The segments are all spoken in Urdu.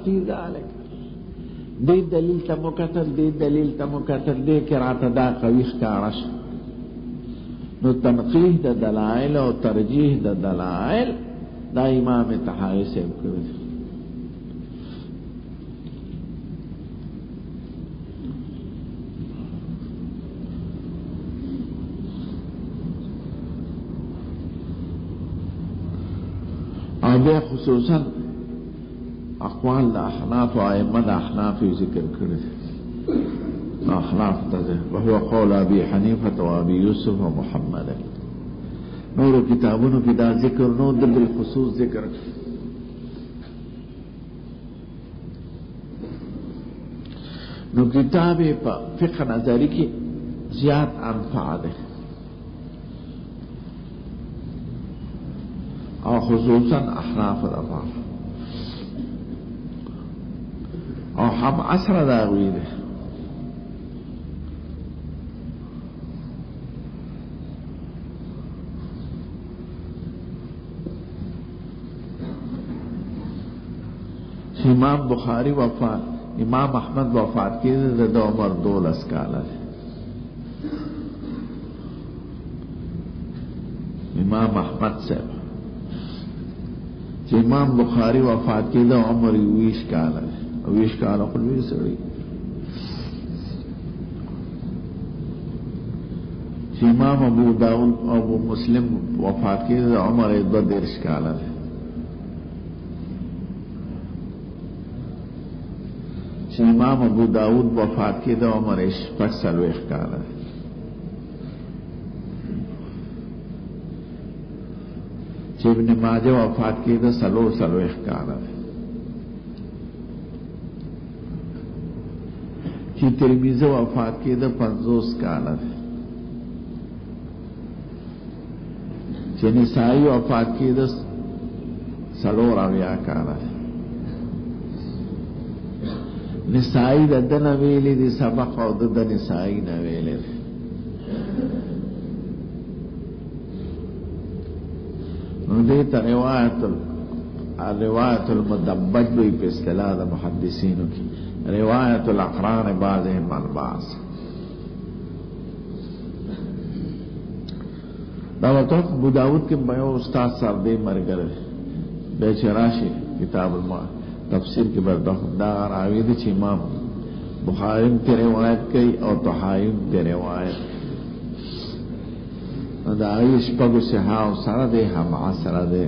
فی ذلک دې دلیل ته مکتل دې دلیل ته مکتل دې کې راته دا قوي ښکاره شو. نو تنقیح د دلائل او ترجیح د دلائل دا امام طحاوی صاحب کړی. او بیا خصوصا اقوال د احناف و ائمه د احناف ذکر کړی. احناف ته وهو قول ابي حنيفه و ابي يوسف و محمد. نور کتابونو کې دا ذکر نو د بالخصوص ذکر. نو کتاب په فقه نظری کې زیات انفع ده او خصوصا احناف الافعال او هم عصر داوی ده. امام بخاری وفات امام احمد وفات کیږي د عمر 12 کاله. امام احمد صاحب چې امام بخاری وفات کیږي د عمر 20 کاله 20 کاله خو لوی سړی. چې امام ابو داود او ابو مسلم وفات کیږي د عمر 22 کاله. چې امام ابو داود وفات کې د عمر 46 کاله. چې ابن ماجه وفات کې د 43 کاله. چې ترمذی وفات کې د 50 کاله. چې نسائی وفات کې د 43 کاله. نسائی د دنه ویلي دي سبق او د نسائی نه ویلي. نو دې ته روایت المدبج وی په اصطلاح د محدثینو کې روایت الاقران بعضهم عن بعض. دا وته ابو داود کې یو استاد صاحب دې مرګره به چراشي کتاب الماء تفسیر کے بعد دا راوی دی چې امام بخاری ته روایت کوي او طحاوی ته روایت دا ایش په صحاح سره ده هم عصر ده.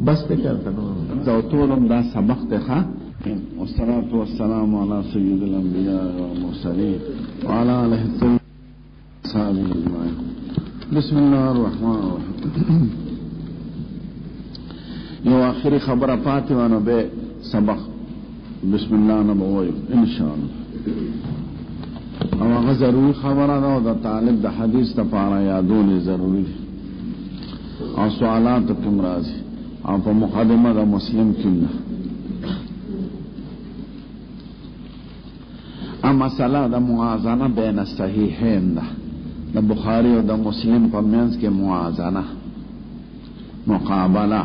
بس ته کړه نو دا ټولم دا سبق ته ښه. والصلاة والسلام على سيد الانبياء والمرسلين وعلى آله وصحبه اجمعين. بسم الله الرحمن الرحيم. یو آخری خبره پاتې وانه به سبق بسم الله نبوي ان شاء الله. او هغه ضروري خبره ده او د طالب د حدیث لپاره یادول ضروري دي او سوالات کوم راځي او په مقدمه د مسلم کې نه. اما مسله د موازنه بین الصحیحین ده د بخاری او د مسلم په منځ کې موازنه مقابله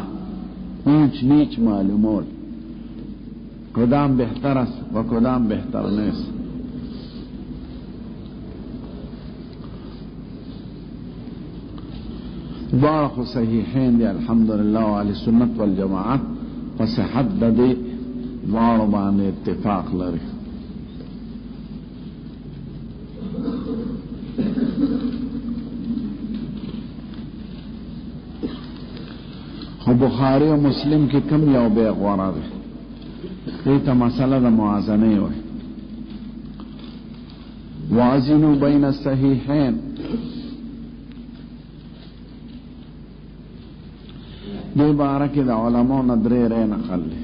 اونچ نیچ معلومول کدام بهتر است و کدام بهتر نیست. دوار خو صحیحین دی الحمدللہ و اهل سنت والجماعت و صحت د دې دوار باندې اتفاق لري. خو بخاری و مسلم کی کم یو بے غورا ده دیتا مسئلہ دا موازنه وی وازنو بین الصحیحین. دی بارکی دا علماء ندری رے نقل لی.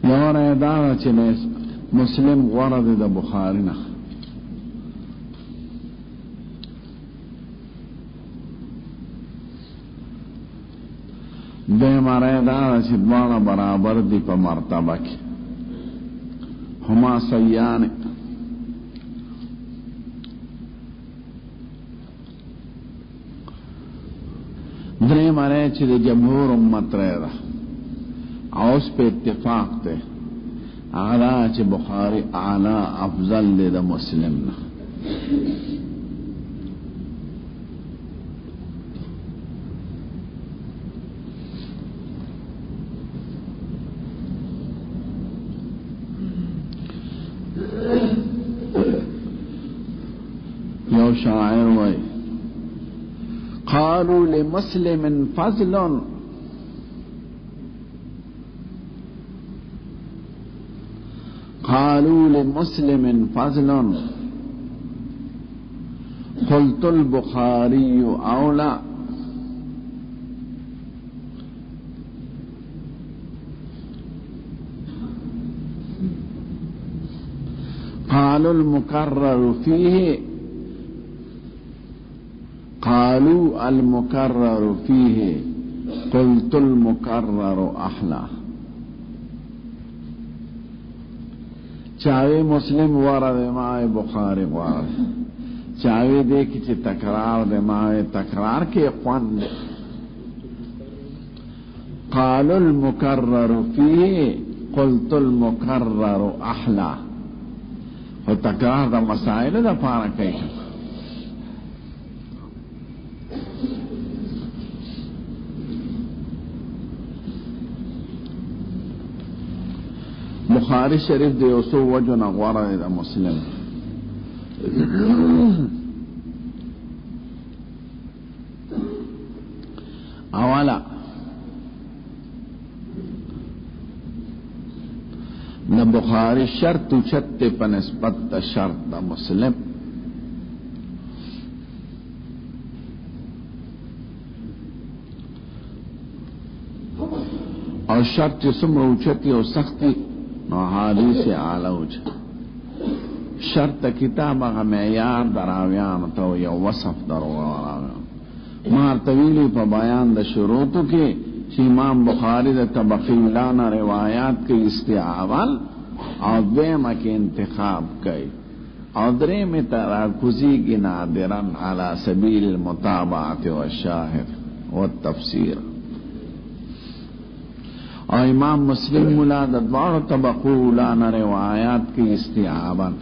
یو رے دارا چنیس مسلم غرض د بخاری نه. د ماره دا چې دواړه برابر دي په مرتبه کې هما سیان درې معنی چې د جمهور امت رہا اوس په اتفاق ته اعلی چې بخاری اعلی افضل دی د مسلم نه یو شاعر وای قالوا لمسلم فضل قالوا لمسلم فضل قلت البخاري أولى قالوا المكرر فيه قالوا المكرر فيه قلت المكرر أحلى چاوی مسلم ورد ماوی بخاری ورد چاوی دیکھی چی تکرار دے ماوی تکرار کے خوان قالوا المكرر فيه قلت المكرر أحلى و تکرار دا مسائل دا پارا کئی بخاری شریف دی یوسو وجو نغوارا دا مسلم اولا دا بخاری شرط چت پا نسبت دا شرط دا مسلم اور شرط سمر اوچتی اور سختی نو حدیث عالوج شرط کتاب اغا معیار دراویان تو یا وصف دراویان مار طویلی پا بیان دا شروطو کی چی امام بخاری دا طبقیلانا روایات کی استعامل اور دویمہ کی انتخاب کی اور دریم تراکزی کی نادرن علی سبیل المتابعت والشاہد والتفسیر اور امام مسلم ملا دوار طبقولانا روایات کی استعامل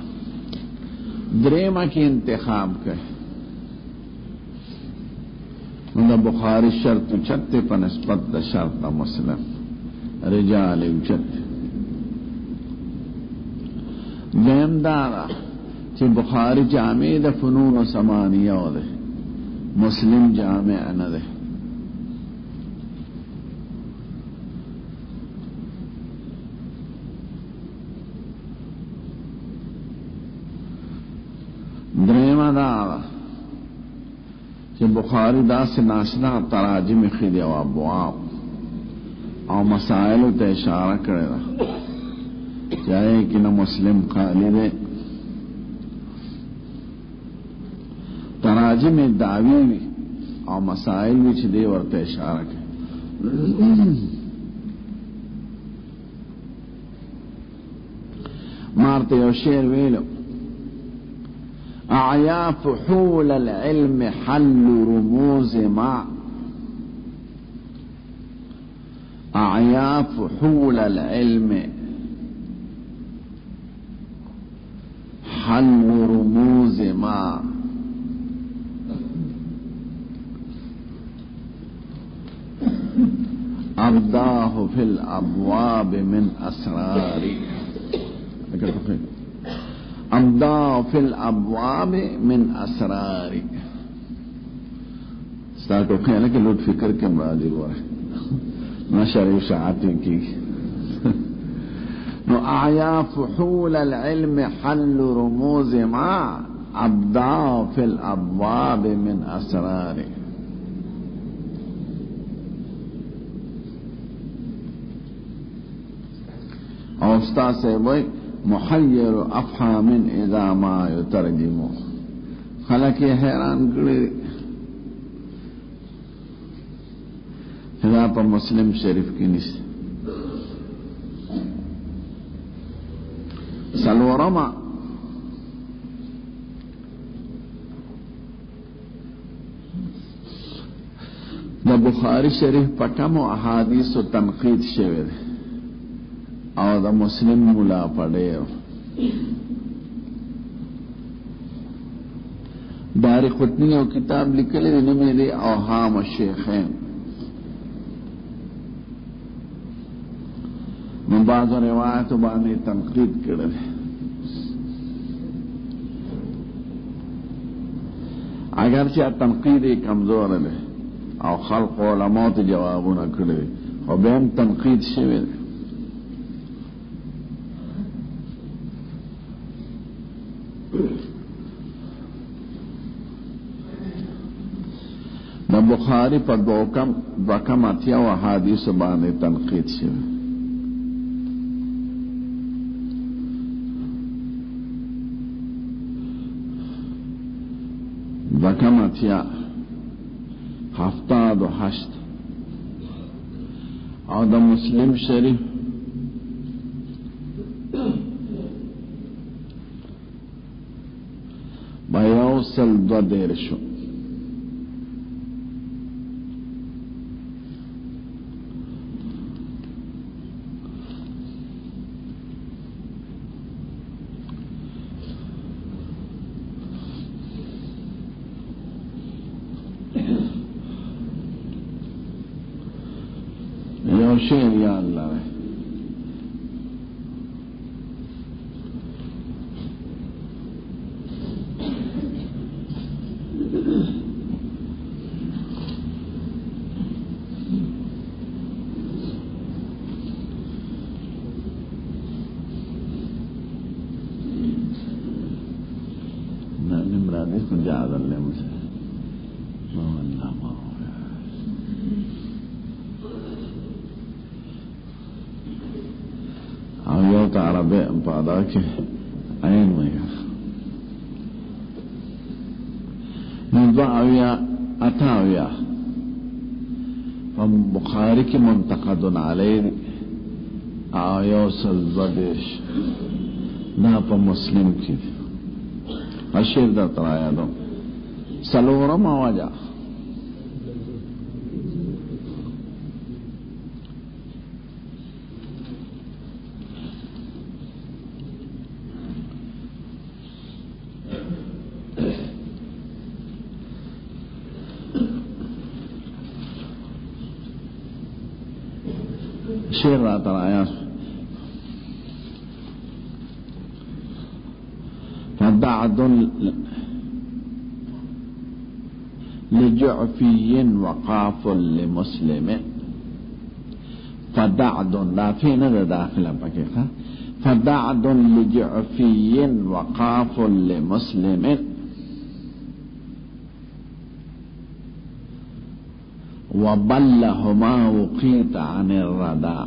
دریمہ کی انتخاب کی دا بخاری شرط چت پا نسبت دا شرط دا مسلم رجال چت دیم دارا چی بخاری جامع دا فنون و سمانیہ دے مسلم جامع ندے دریم دارا کہ بخاری دا سے ناشنا تراجم خیدی و ابواب او مسائل تا اشارہ کرے دا چاہے کہ نہ مسلم خالی دے تراجم دعوی بھی او مسائل بھی چھ دے ورطا اشارہ کرے مارتے یو شیر ویلو اعیا فحول العلم حل رموز ما اعیا فحول العلم حل رموز ما ابداه في الابواب من اسراري ابداه في الابواب من اسراري ستارٹو کہنا کہ لوٹ فکر کے مرادی ہوا ہے نشر اشاعتی کی نو اعیا فحول العلم حل رموز ما ابداه في الابواب من اسراري اور استاد سے وہی محیر افہام اذا ما یترجمو خلق یہ حیران کرے اذا پر مسلم شریف کی نس سلورما د بخاری شریف په کوم احادیث او تنقید شوی دی او د مسلم مولا پډیر دار قطنی او کتاب لیکلی دی نوم دی اوهام الشیخین من بعض روایت باندې تنقید کړل اگر چې تنقید کمزور دی او خلق علماء ته جوابونه کړی او به هم تنقید شوی دی د بخاری په دوکم اتیا و حدیث باندې تنقید شوی دوکم اتیا 78 او د مسلم شریف بیاوصل 2 شو شیر یا اللہ ہے نمرادی کو جاد اللہ مجھے اللہ عربی پادا کے عین میں نضعویا اتاویا بخاری کی منتقد علیہ آیوصل ودیش نا پا مسلم کی اشیر دا ترایا دو سلورم آواجا شیر رات آیا فدعد لجعفي وقاف لمسلم فدعد لا فين هذا داخل بكيخة فدعد لجعفي وقاف لمسلم وبلهما وقيت عن الردى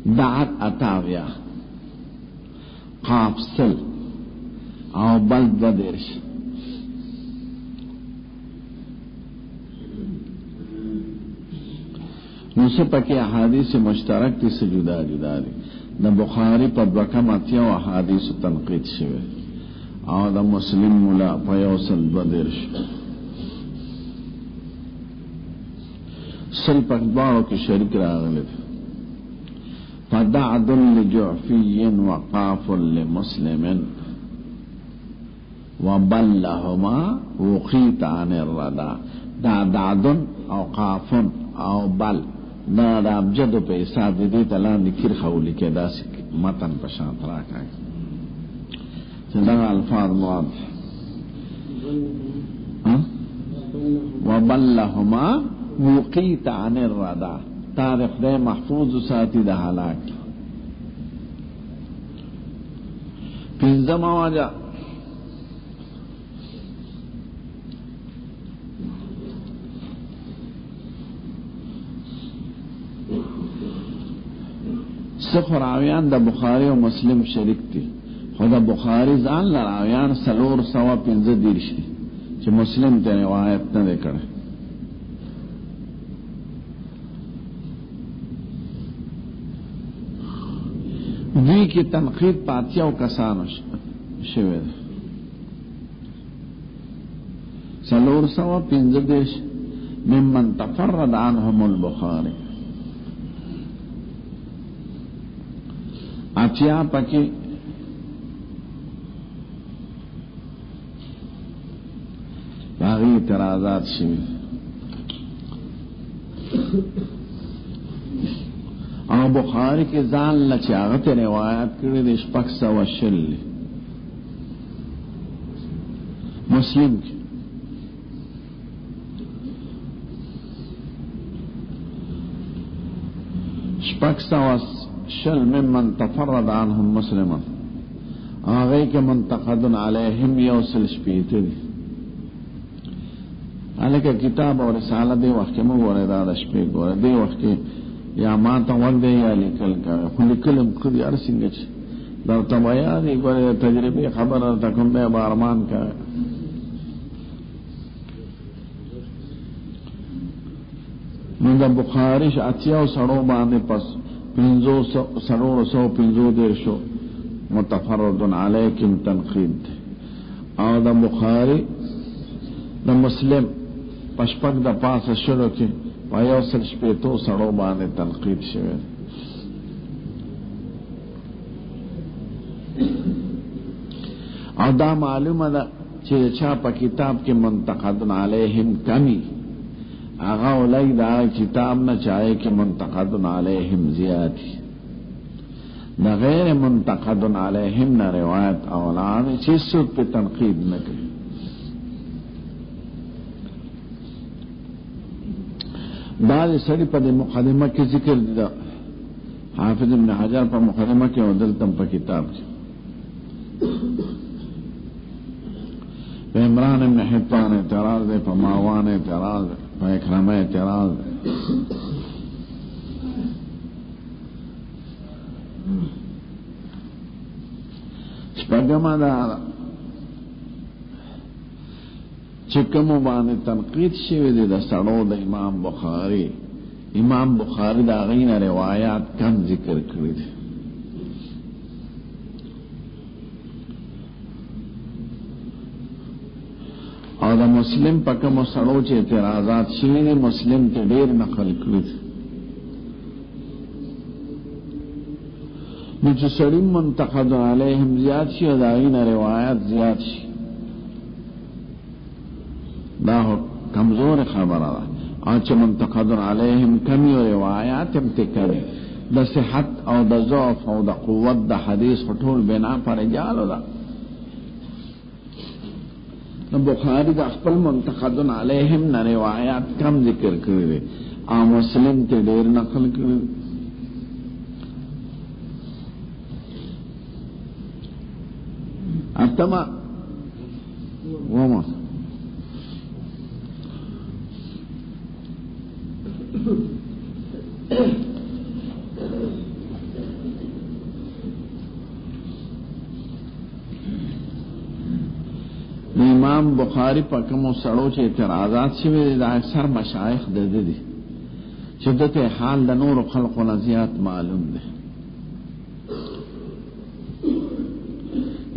دعت اتاویا قاف سل او بل بدرش نوسه پکی احادیث مشترک تی سے جدا جدا دی دا بخاری پا دوکم اتیا و احادیث تنقید شوی او دا مسلم مولا پیوصل بدرش سل پکبارو کی شرک راغلی فدعد لجعفی وقاف لمسلم وبلهما وقیت عن الردى دا دعد او قاف او بل دا دا ابجد پیسا دیدی تلان دکر خولی که دا متن پشانت راکا چیزا الفاظ مواد وبلهما وقیت عن الردى تاریخ دے محفوظ ساتی دا حلاک پینزم آواجا سخراویان دا بخاری و مسلم شرک تی خود بخاری زان لراویان سلور سوا 15 دیرش دی چه مسلم تی روایت ندے کرے وی کی تنقید پاتیاو کسانو شوه ده 415 ممن تفرد عنهم البخاری اتیا پکی باغی اعتراضات شوی او بخاری کی ځان لچاغت روایت کړي د شپږ سوه شل مسلم کی شپږ سوه شل ممن تفرد عنهم مسلما هغه کې منتقد علیهم یوصل شپیته دي الکه کتاب او رساله دی وخت کې موږ ورته دا شپې ګوره دی وخت کې یا ما ته ول دی یا لیکل کا خو لیکلم خو یې ارسنګ چې دا ته ویا دی ګوره تجربه خبره تا کوم به ارمان کا نو د بخاری اتیاو سړو باندې پس 550 شو متفرد علیکم تنقید او د بخاری د مسلم پشپک د پاسه شروع کې پایو سل شپېتو سړو باندې تنقید شوی او دا معلومه ده چې چا په کتاب کې منتقد علیهم کمی آغا اولی دا کتاب نہ چاہے کہ منتقد علیہم زیادی نہ غیر منتقد علیہم نہ روایت اولاد چیز سے پہ تنقید نہ کرے بعض سڑی پہ مقدمہ کی ذکر دا حافظ ابن حجر پہ مقدمہ کے عدل تم پہ کتاب کی پہ عمران ابن حطان اعتراض دے پہ ماوان اعتراض دے اکرامہ اعتراض شپږمه دا چې کوم باندې تنقید شوی دی د سړو د امام بخاری دا غینه روایات کم ذکر کړی دي او دا مسلم پکم سړو چې اعتراضات شوی دي مسلم ته ډیر نقل کړی نو چې سړی منتقد علیهم زیاد شي او دا غینه روایات زیاد شي دا کمزور خبره ده او چې منتقد علیهم کمی روایات هم تکړه د صحت او د ضعف او د قوت د حدیث ټول بنا پر رجال ده نو بخاری د خپل منتقد علیهم نه روایات کم ذکر کړی دي او مسلم ته ډیر نقل کړی اتما وما امام بخاری په کوم سړو چې اعتراضات شوي د اکثر مشایخ د دي چې دته حال د نور خلقو نه زیات معلوم دی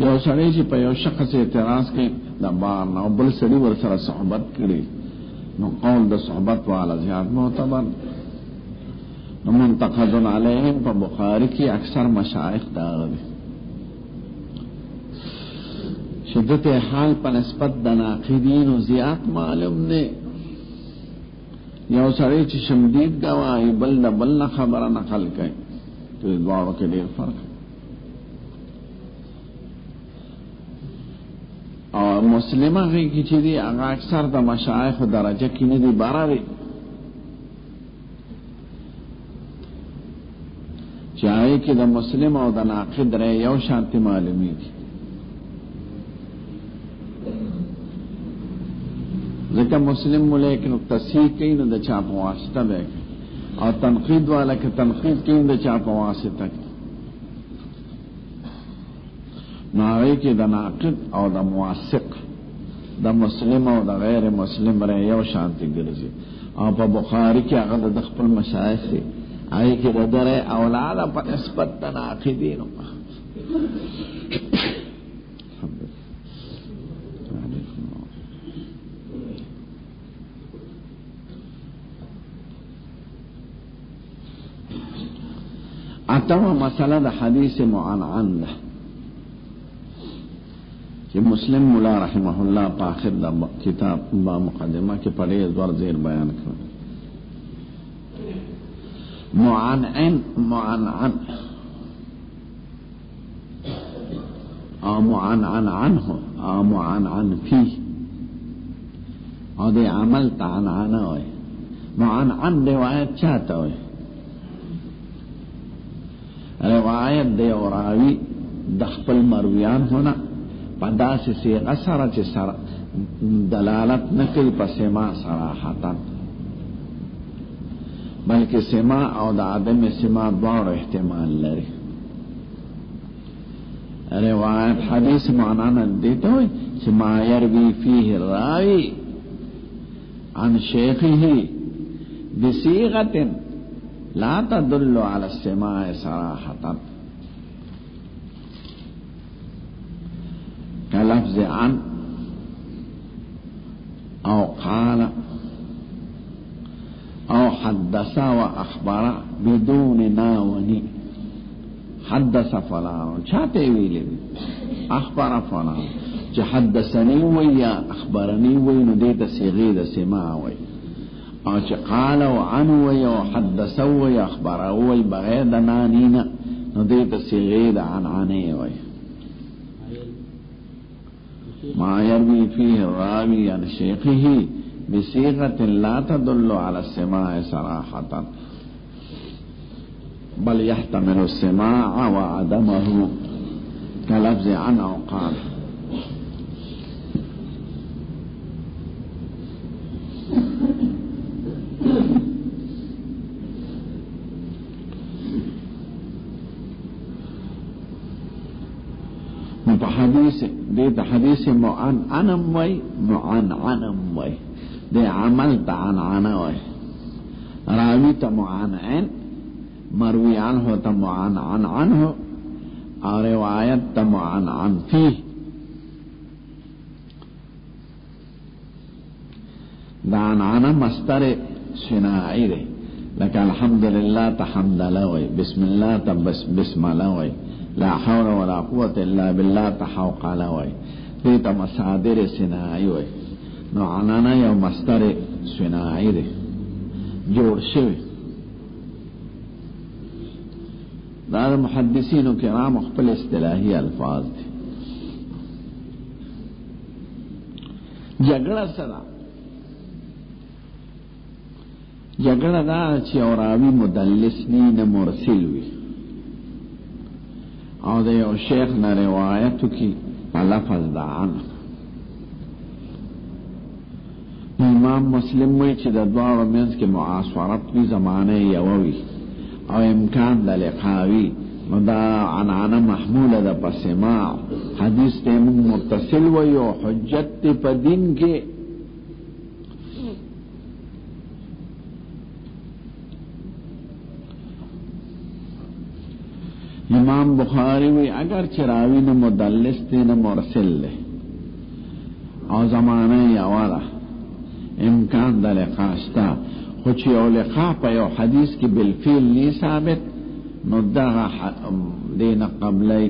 یو سړی چې په یو شخص اعتراض کوي د بار نه بل سړی ور سره صحبت کړي نو قول د صحبت والا زیات معتبر نو منتقد علیهم په بخاری کې اکثر مشایخ دا دي شدت حال په نسبت د ناقدین زیات معلوم نه یو سړی چې شمدید گواهی بل نه بل نه خبره نقل کوي ته دواړو کې ډېر فرق او مسلمه کې چې دی هغه اکثر د مشایخ درجه کې نه دی باراري چې هغه کې د مسلم او د ناقد رې یو شانتي معلومیږي ځکه مسلم ملیکن تصحیح کوي نو د چا په واسطه ده او تنقید والا که تنقید کوي د چا په واسطه نو هغه کې د ناقد او د موثق د مسلم او د غیر مسلم رې یو شانتي ګرځي او په بخاری کې هغه د خپل مشایخ هغه کې د درې اولاد په نسبت د ناقدینو اتم مسئلہ دا حدیث معنعن دا کہ مسلم مولا رحمہ اللہ پا آخر دا کتاب با مقدمہ کے پڑھے دور زیر بیان کرو. معنعن او معنعن عنہ او معنعن فی او دے عمل تعنعنہ ہوئے. معنعن روایت چاہتا ہوئے روایت دے اوراوی دخپل مرویان ہونا پدا سے سیغہ سرا چے سرا دلالت نکل پا سما صراحتا بلکہ سما او دا عدم سما دوار احتمال لرے. روایت حدیث معنانا دیتا ہوئی چے ما یروی فیہ الراوی عن شیخه بصیغت لا تدل على السماع صراحة كلفظ عن او قال او حدث واخبر بدون ناوني. حدث فلان چاہتے ویلے اخبر فلان چه حدثنی ویا اخبرنی وی نو دیتا صیغی دا سماع وی او چه قالو عنو وی او حدثو وی اخبرو وی بغیر دا نانینا نو دیتا صیغی دا عنعنی وی. ما يروي فيه الراوي عن شيخه بصيغة لا تدل على السماع صراحة بل يحتمل السماع وعدمه كلفظ عن او قال. حدیث دیتا حدیث معنعنم وی معنعنم وی دے عمل تا عنعنہ وی راوی تا معنعن مروی عنہ تا معنعن عنہ اور روایت تا معنعن فیہ. دا عنعنہ مستر شناعی دے لکہ الحمدللہ تا حمدلہ وی بسم اللہ تا بسملہ وی لا حول ولا قوة الا بالله تحوقل وی دیتا مصادر سنائی وی. نو عنانا یو مصدر سنائی دی جوڑ شوی. دا محدثین و کرام خپل اصطلاحی الفاظ دی. جگڑا صدا جگڑا دا چی اوراوی مدلس نی نمرسل وی او دا یو شیخ نا روایتو کی لفظ دا عنہ. امام مسلم وی چی دا دوار منز کی معاصورت وی زمانے یووی او امکان دا لقاوی نو دا عنعنہ محمول دا پسماع حدیث تیمون متصل وی و حجت تی پا دین کے. امام بخاری وی اگر چراوی نہ مدلس تے نہ مرسل لے او زمانہ یوالا امکان دا لقاشتا خوچی او لقا پا یو حدیث کی بالفیل نی ثابت نو دا دین قبلی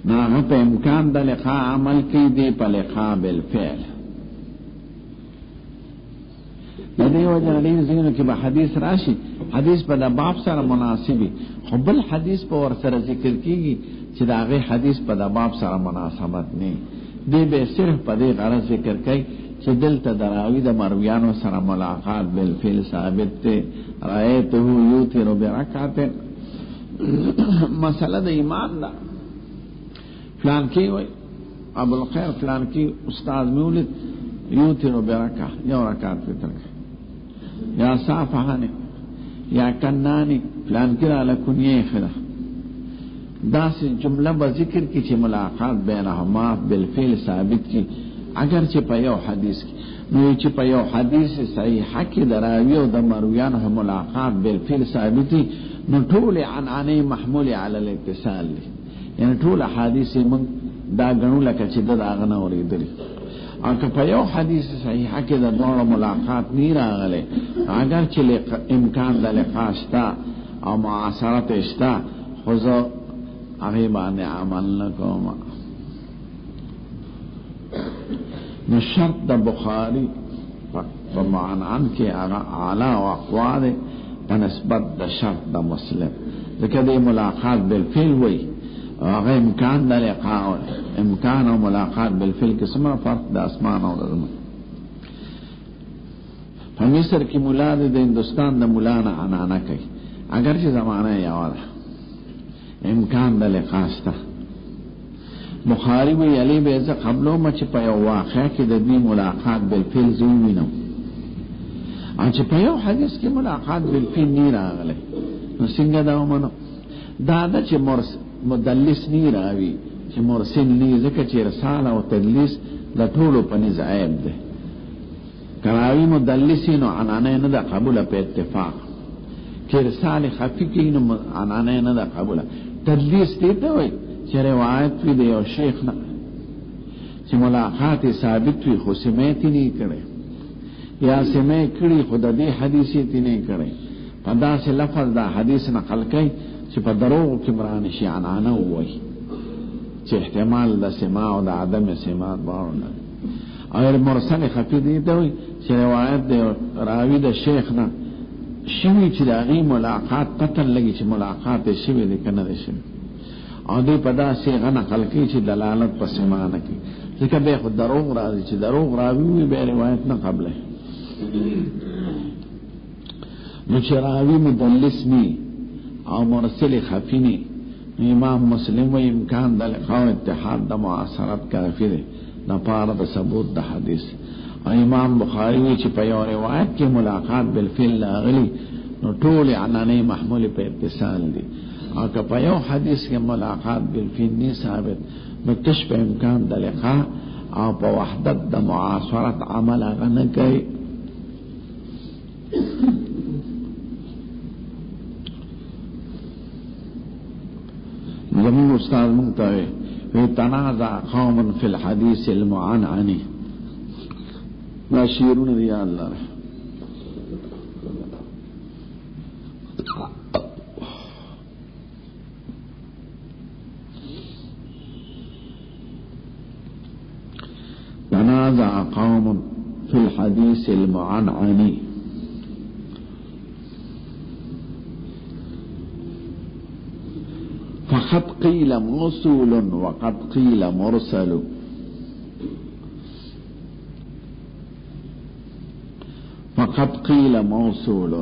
ناغا پا امکان دا لقا عمل کی دی پا لقا بالفیل. لدی وجہ لین زینو کی با حدیث راشی حدیث پا دا باب سر مناسبی خبل حدیث پا ورسر ذکر کی گی چی دا غی حدیث پا دا باب سر مناسبت نی دی بے صرف پا دی غرض ذکر کی چی دل تا دراوی دا مرویانو سر ملاقات بالفعل ثابت تے رائیتو یوتیرو برکات. مسئلہ دا ایمان دا فلان کی وی ابو الخیر فلان کی استاذ مولد یوتیرو برکا یو رکات فطر یا صافحانی یا کنانی فلان کرا لکنیه خدا دا سی جملہ با ذکر کی چی ملاقات بینہما بالفعل ثابت کی اگر چی پا یو حدیث کی نوی چی پا یو حدیث صحیحہ کی دراوی و دا مرویان ملاقات بالفعل ثابتی نو ټول عنعنه محمول علی الاتصال دي، یعنی ټول حدیث من دا غنو لکه چې دا غنه اوریدل. او که په یو حدیث صحیحه کې د دوه ملاقات نه راغله، اگر چې امکان د لقاء شته او معاصرت شته، خو زه هغه باندې عمل نکوم. نو شرط د بخاری په معنان کې هغه اعلی او اقوا ده په نسبت د شرط د مسلم، ځکه د ملاقات بالفعل وي هغه امکان د لقاء، امکان او ملاقات بالفعل کې څه فرق د اسمان او د زمین. په مصر کې مولا د هندستان د مولا نه عنانه کوي، اگر چې زمانه یو ده امکان د لقاء شته. بخاری وی علی به ز قبلو مچ په یو واقع کې د دې ملاقات بالفعل زوینم، او چې په یو حدیث کې ملاقات بالفعل نه راغله، نو څنګه دا ومنو؟ دا چې مدلس نه راوي، چې مرسل نه، ځکه چې رساله او تدلیس د ټولو په نيز عیب ده. کراوی مدلسین او عنانه نه د قبول په اتفاق، چې رساله خفي کې نو عنانه نه د قبول. تدلیس دې ته وایي چې روایت وی دی او شیخ نه چې ملاقات ثابت وي خو سمعت نه کړي، یا سمع کړي خو د دې حدیث ته نه کړي، په داسې لفظ دا حدیث نقل کوي چې په دروغ کې مرانه شي عنانه وایي، چې احتمال د سماع او د عدم سماع باندې. او مرسل خفي دی ته وایي چې روایت دی راوی د شیخ نه شوی چې د هغې ملاقات پته لګي چې ملاقات شوی دی که نه دی شوی، او دی په داسې هغه نقل کوي چې دلالت په سماع نه کوي، ځکه بیا خو دروغ راځي، چې دروغ راوي وي بیا روایت نه قبله. نو چې راوي مدلس نی او مرسل خفي نی، امام مسلم و امکان د لقاء اتحاد د معاصرت کافی دی د پاره د ثبوت د حدیث. او امام بخاری وی چې په یو روایت کې ملاقات بالفعل راغلی، نو ټول عنانه محمول په اتصال دي. او که په یو حدیث کې ملاقات بالفعل نه ثابت، نو تش په امکان د لقاء او په وحدت د معاصرت عمل هغه نه کوي. زمون استاد مونږ ته وی تنازع قوم فی الحدیث المعنعن، لا شیرون دی الله تنازع قوم في الحديث المعنعن فقد قيل موصول وقد قيل مرسل. فقد قيل موصول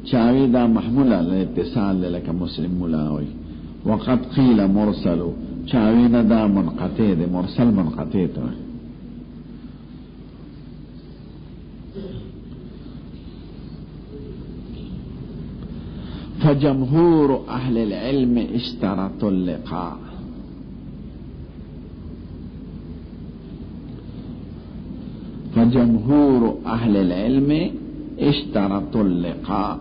چاوی دا محمول علی اتصال لکه مسلم ملاوی، وقد قيل مرسل چاوی دا منقطع دی، مرسل منقطع تو. فجمهور اهل العلم اشترطوا اللقاء. فجمهور اهل العلم اشترطوا اللقاء.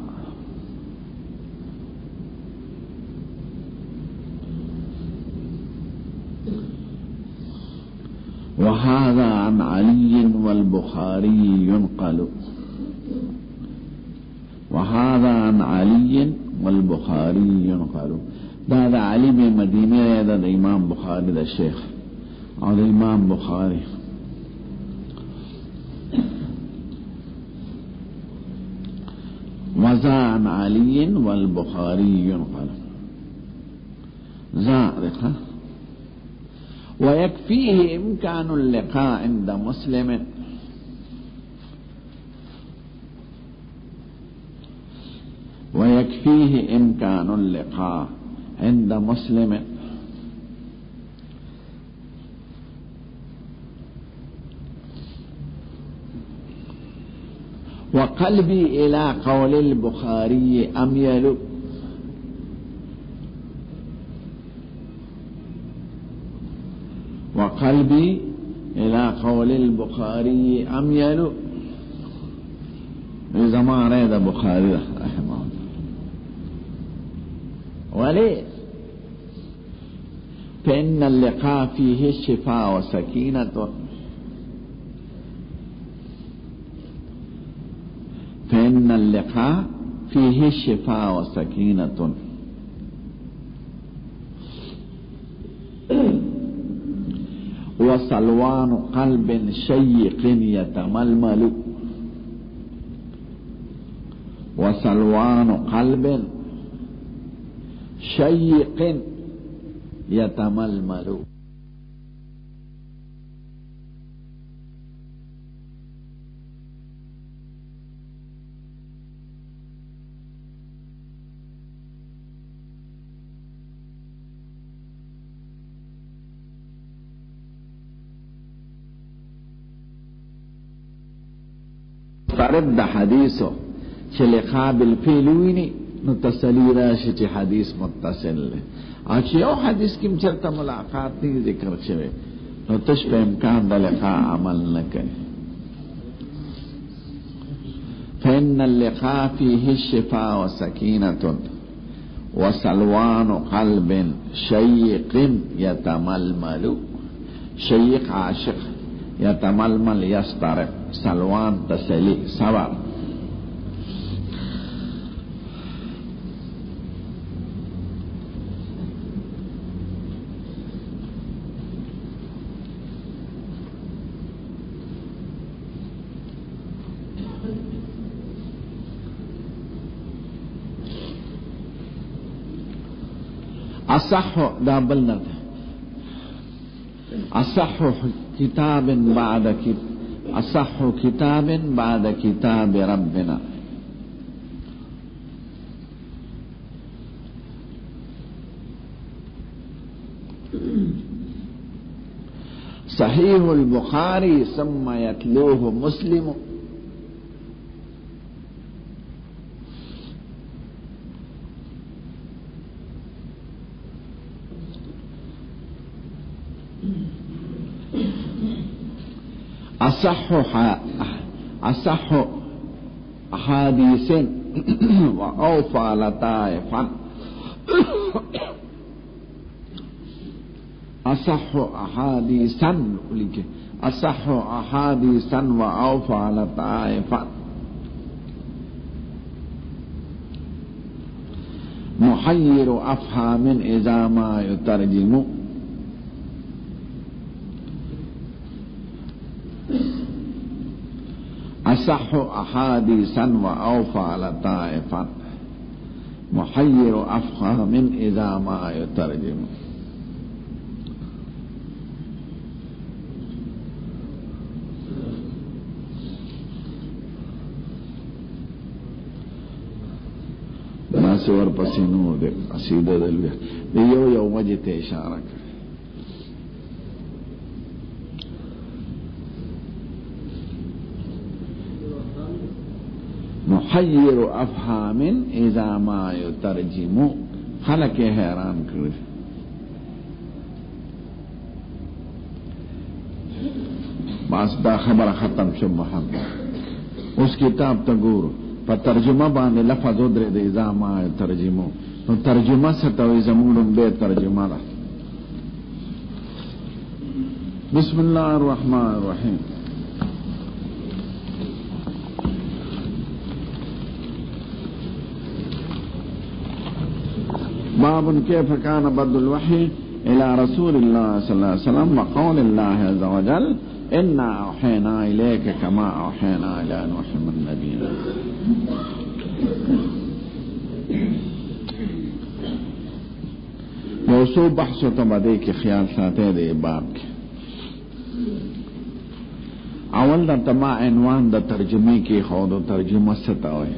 وهذا عن علي والبخاري ينقل. وهذا عن علي والبخاري ينقل. دا علي بن مدينه دا امام بخاري دا شيخ او دا امام بخاري. وذا عن علي والبخاري ينقل. ذا ويكفيه امكان اللقاء عند مسلم. ويكفيه امكان اللقاء عند مسلم. وقلبي الى قول البخاري اميل. وقلبي الى قول البخاري اميل. زمان هذا بخاري رحمه الله. ولی فإن اللقاء فيه الشفاء وسكينة فإن اللقاء فيه الشفاء وسكينة وصلوان قلب شيق يتململ وصلوان قلب شيق يتململ طرف د حدیثو چې لقاء بالفعل ویني نو تسلی راشي چې حدیث متصل له او چې یو حدیث کې چرته ملاقات نه ذکر شوی نو تش په امکان د لقاء عمل نه کوي. فإن اللقاء فيه الشفاء وسكينة وسلوان قلب شيق يتململ. شيق عاشق، يتململ يسترق، سلوان تسلی صبر. اصح دابلنا اصح كتاب بعد اصح كتاب بعد كتاب ربنا. صحيح البخاري ثم يتلوه مسلم. أصح أحاديث وأوفى لطائفا. أصح أحاديثا أصح أحاديثا وأوفى لطائفا. محير أفهام إذا ما يترجم. أصح أحاديثا وأوفى لطائفا. محير أفهام إذا ما يترجم. ناسور پسینو دے عصیدہ دلویا دے یو وجہ تے اشارہ کر. محیر افہام اذا ما یترجم. خلق حیران کر. بس دا خبر ختم شو محمد. اس کتاب تا گورو پا ترجمہ باندے لفظ ادرے دے اذا ما یترجمو. تو ترجمہ ستوی زمونم بے ترجمہ دا. بسم اللہ الرحمن الرحیم. باب كيف كان بدء الوحي إلى رسول الله صلى الله عليه وسلم وقول الله عز وجل إنا أوحينا إليك كما أوحينا إلى نوح من نبينا. موضوع بحث تبدے کے خیال ساتے دے باب کے اول دا تما عنوان دا ترجمے کی خود و ترجمہ ستاوے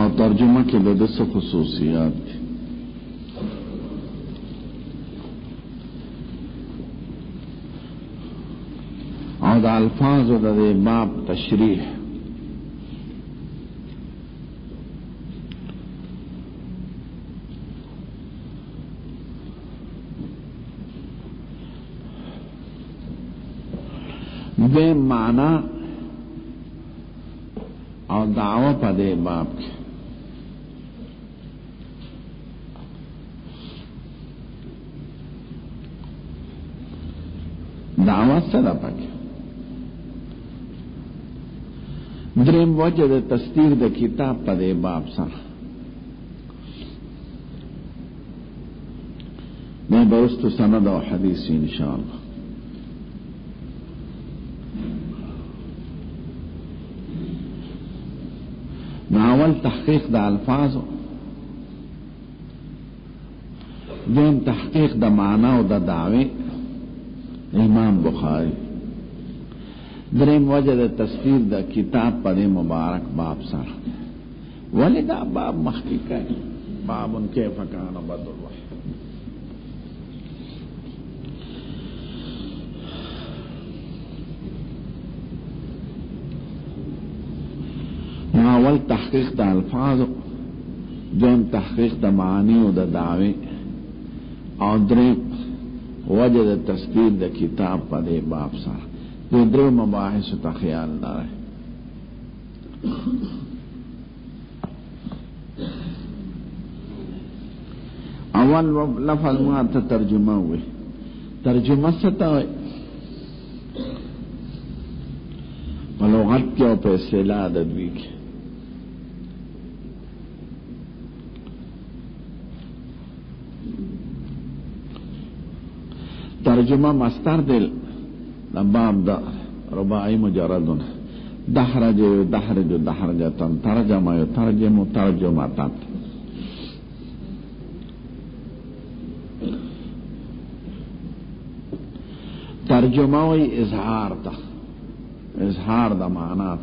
اور ترجمہ کے دس خصوصیات کی. اور دا الفاظ و دا دے باب تشریح. بے معنی اور دعوی پا دے باب کی. دعوت سره پکې. دریم وجه د تصدیق د کتاب په دې باب سره میں برست سند و حدیث انشاءاللہ. ناول تحقیق د الفاظ، دیم تحقیق د معنا او د دعوی امام بخاری. دریم وجه د تصدیق د کتاب په مبارک باب سره. ولی دا باب مخکې کوي باب کیف کان بدء الوحی. اول تحقیق د الفاظ، دویم تحقیق د معانی او د دعوی، او دریم وجه د تصدیق د کتاب په دې باب سره. د درو مباحث ته خیال لرئ. اول لفظ ما ته ترجمه وي. ترجمه څه ته وایي؟ په لغت کې او په اصطلاح د دوی کې ترجمه مصدر دل باب دا رباعی مجردون دحرج دحرج دحرجتن ترجم ترجم ترجمتن. ترجمه وی اظهار تا، اظهار دا معنات.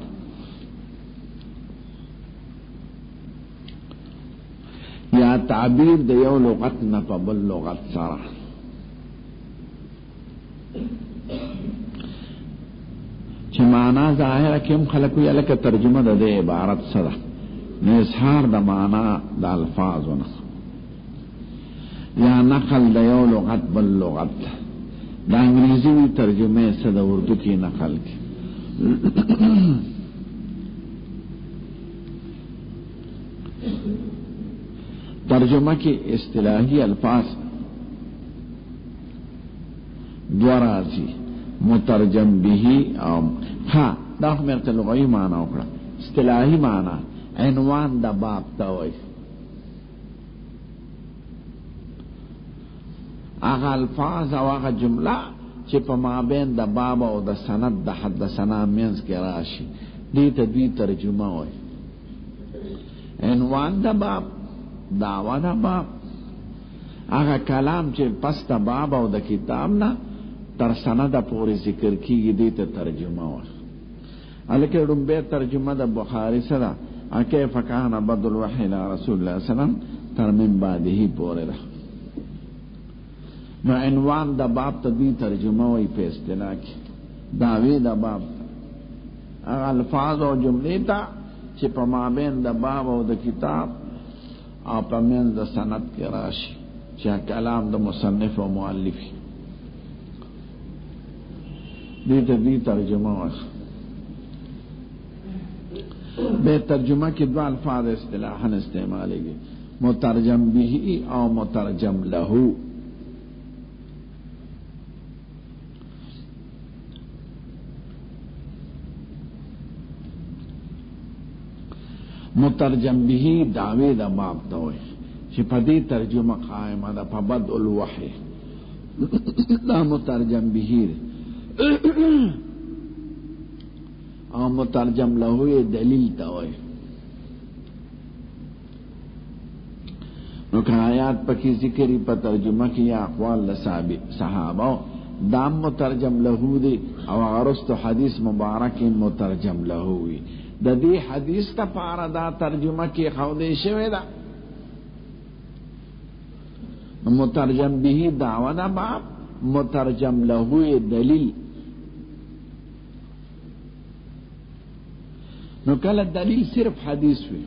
یا تعبیر د یو لغت نه په بل لغت سره. چې معنا ظاهره کې هم خلک وي لکه ترجمه د دې عبارت سره نه اظهار د معنا د الفاظونه، یا نقل د یو لغت بل لغت. د انګریزي ترجمه سره د اردو کې نقل کی. ترجمه کې اصطلاحي الفاظ دو راځي، مترجم به او ها دا مرته لغوي معنا وکړه. اصطلاحي معنا عنوان د باب ته وایي. هغه الفاظ او هغه جمله چې په مابین د باب او د سند د حدثنا منځ کې راشي دې ته دوی ترجمه وایي. عنوان د باب، دعوه د باب، هغه کلام چې پس د باب او د کتاب نه تر سند پورې ذکر کیږي دې ته ترجمه وایي. الکه ډومبه ترجمه د بخاری سره کیف کان بدء الوحی الی رسول الله صلی الله علیه وسلم تر من بعده پورې ده. نو عنوان د باب ته دوی ترجمه وایي په اصطلاح کې. دعوی د باب هغه الفاظ او جملې ته چې په مابین د باب او د کتاب او په منځ د سند کې راشي چې کلام د مصنف او مؤلف دې ته دوی ترجمه وایي. به ترجمه کې دوه الفاظ اصطلاحاً استعمالېږي، مترجم به او مترجم له. مترجم به دعوی د باب ته وایي چې په دې ترجمه قائمه ده په بدء الوحی. دا مترجم به او مترجم له دلیل ته وایي. نو که آیات پکې ذکرې په ترجمه کې یا اقوال د صحابه دام مترجم له دی او غرست حدیث مبارک مترجم له وي. د دې حدیث ته پاره دا ترجمه کې خوندې شوی ده. مترجم به دعوه ده باب، مترجم له دلیل. نو کله دلیل صرف حدیث وي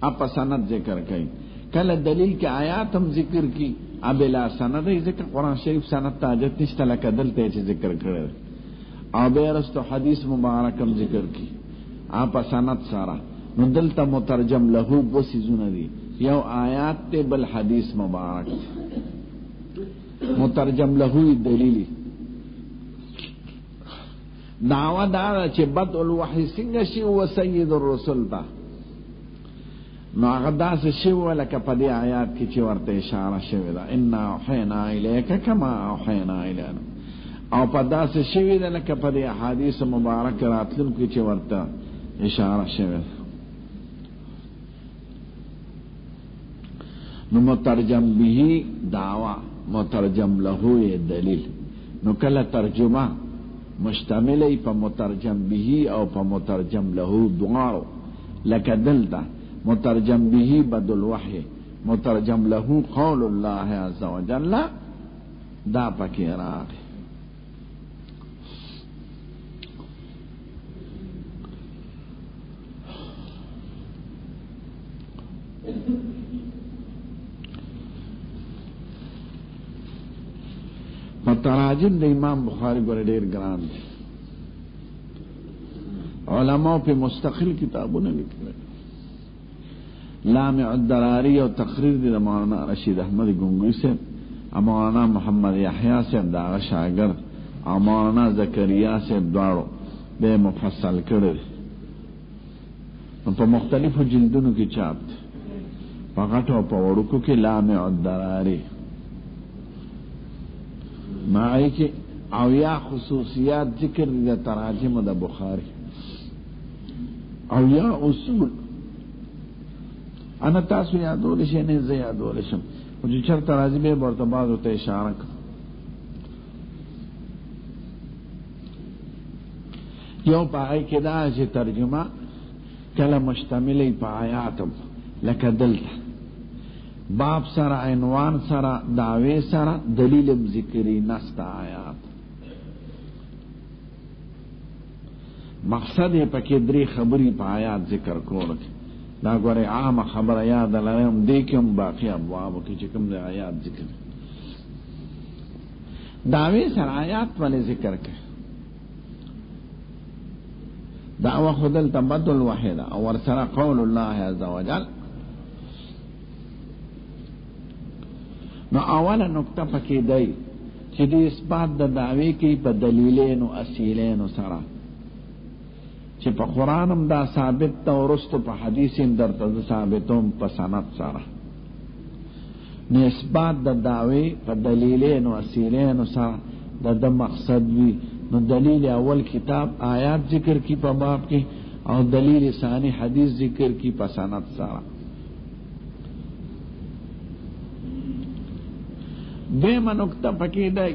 اپا سند ذکر کئی، کله دلیل کې آیات هم ذکر کی ابلا سند ذکر. قرآن شریف سند تاجت نشته لکه دلته چې ذکر کړی او بیرستو حدیث مبارک هم ذکر کی اپا سند سارا. نو دلته مترجم له دو سیزونه دي، یو آیات ته بل حدیث مبارک. مترجم له دلیلی دعوه دا چې بدء الوحی څنګه شي او سید الرسل تا نو هغه داسې شی ولکه په دې آیات کې چې ورته اشاره شوې ده ان اوحینا الیک کما اوحینا الینا او په داسې شی ده لکه په دې احادیث مبارک راتلونکو کې چې ورته اشاره شوې ده. نو مترجم به دعوا مترجم له دلیل. نو کله ترجمه مشتمل په مترجم به او په مترجم له دعاو لکه دلته مترجم به بدل وحی مترجم له قول الله عز وجل دا پکې راغی. تراجم د امام بخاری ګور ډیر ګران دي. علماء په مستقل کتابونه لیکلي. لامع الدراری او تقریر د مولانا رشید احمد گنگوی سے مولانا محمد یحیی سے دا شاګرد او مولانا زکریا سے دواړو به مفصل کړی په مختلفو جلدونو کې چاپ دي. فقط او په وړوکو کې لامع الدراری معنی کې او یا خصوصیات ذکر د تراجم د بخاری او یا اصول انا تاسو یادول شي نه زه یادول شم او چې چرته راځي به ورته بعضو ته اشاره کوم. یو پای کې دا چې ترجمه کله مشتملې په آیاتم لکه دلته باب سره عنوان سره دعوی سره دلیل ذکری نستا آیات. مقصد یې پکې درې خبرې په آیات ذکر کول دا غوړې عام خبره یاد لرم دې کوم باقی ابواب کې چې کوم د آیات ذکر دعوی سره آیات ولې ذکر کړي. دعوه خدل تبدل واحده او ور سره قول الله عز وجل. نو اوله نقطه پکې دی چې د اثبات د دعوی کې په دلیلینو اصیلینو سره چې په قرآن هم دا ثابت ده او رستو په حدیث هم درته ثابتوم په سند سره. نو اثبات د دعوی په دلیلینو اصیلینو سره د مقصد وي. نو دلیل اول کتاب آیات ذکر کی په باب کې او دلیل ثانی حدیث ذکر کی په سند سره. دیمه نقطه پکې دی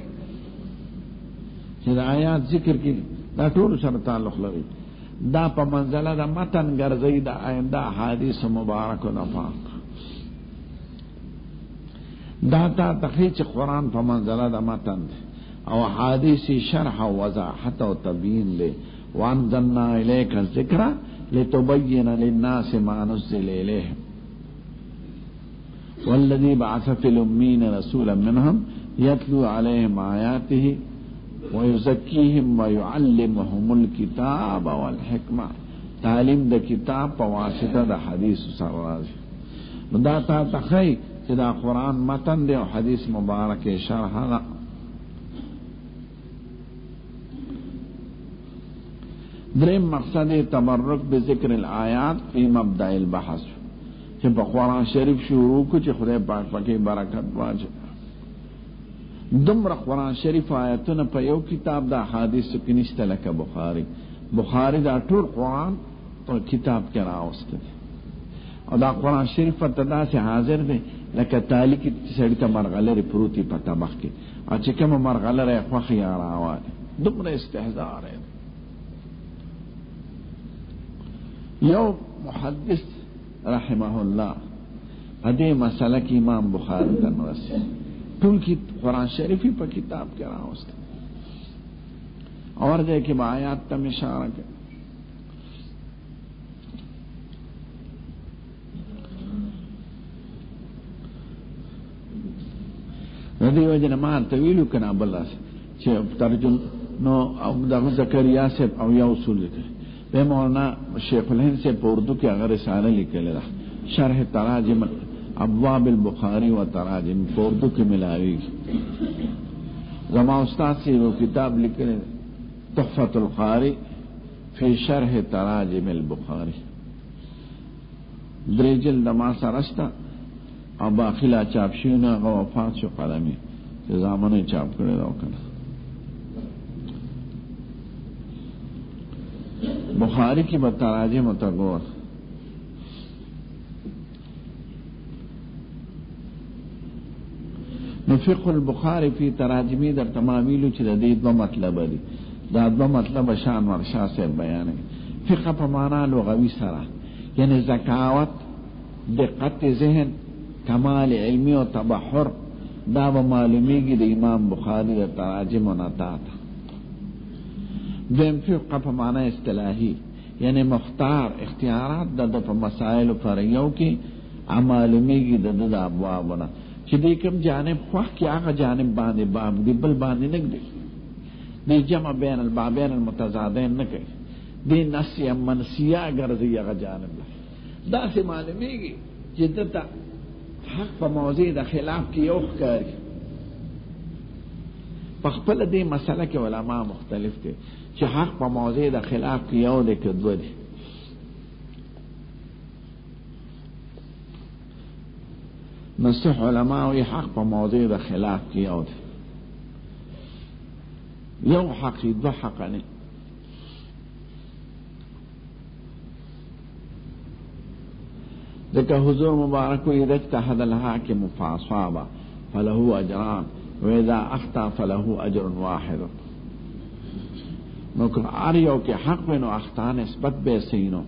چې د آیات ذکر کې دا ټول سره تعلق لري. دا په منزله د متن ګرځي د آینده حدیث مبارک او نفاق دا تا تخریج قرآن په منزله د متن او حدیث شرح او وضاحت او تبیین له وانزلنا الیک الذکر لتبین للناس ما نزل الیهم والذي بعث في الأمين رسولا منهم يتلو عليهم آياته ويزكيهم ويعلمهم الكتاب والحكمة. تعلیم د کتاب په واسطه د حدیث سره راځي. دا تا تخی چې دا قرآن متن دی او حدیث مبارک شرح ده. دریم مقصد تبرک بذکر الآیات فی مبدأ البحث چې په قرآن شریف شروع کو چې خدای پاک پکې برکت واچي. دومره قرآن شریف آیاتونه په یو کتاب د احادیث کې نشته لکه بخاری دا ټول قرآن په کتاب کې راوسته او دا قرآن شریف په تداسې حاضر دی لکه تالی کې سړی ته مرغلرې پروتي په طبق کې او چې کومه مرغلره یې خوښ یا راواله دومره استهزار دی. یو محدث رحمه الله ادې مسله کې امام بخاری ته نرسي ټول کی قرآن شریفی په کتاب کې راوسته اور دې کې آیات ته اشاره کوي. ندی وجه ما طویل کنا بلاس چې ترجمه نو د زکریا سے او یا اصول لیکي به مولانا شیخ الهند سے په اردو کې هغه رساله لیکلې ده شرح تراجم ابواب البخاری و تراجم په اردو کې ملاوي. زما استاد سے وہ کتاب لیکلې تحفة القاری فی شرح تراجم البخاری درې جلد ما سره شته او باقی لا چاپ شوي نه، هغه وفات شو قلمي چې زامنو یې چاپ کړی دا وکړه. بخاری کی به تراجم ته ګور. نو فقه البخاری فی تراجمی در تمامیلو چې د دې دوه مطلب دي، دا دوه مطلب شان ورشاه صاحب بیانوي. فقه په معنا لغوي سره یعنی ذکاوت، دقت ذهن، کمال علمی او تبحر، دا به معلومیږي د امام بخاری د تراجم و نتات. دویم فقه په معنا اصطلاحي یعنی مختار اختیارات د په مسائل فرعیو کې معلومیږي د ابوابونه چې دې کوم جانب خوښ کې هغه جانب باندې باب دی، بل باندې نه دی. دې جمع بین البابین المتضادین نه کوي، دې نسیه منسیه ګرځي هغه جانب دا سه معلومیږي چې دته حق په موضوع د خلاف کې یو ښکاري. په خپل دې مسله کې علما مختلف دي چې حق په موضوع د خلاف کې یو دی که دوه دي. نصح علماء وی حق په موضوع د خلاف کې یو دی، یو حق دو حق نه. ذکر حضور مبارک وی اذا اجتهد الحاکم فاصاب فله اجران واذا اخطا فله اجر واحد. نو که هر یو کې حق وي نو اخطا نسبت به سینو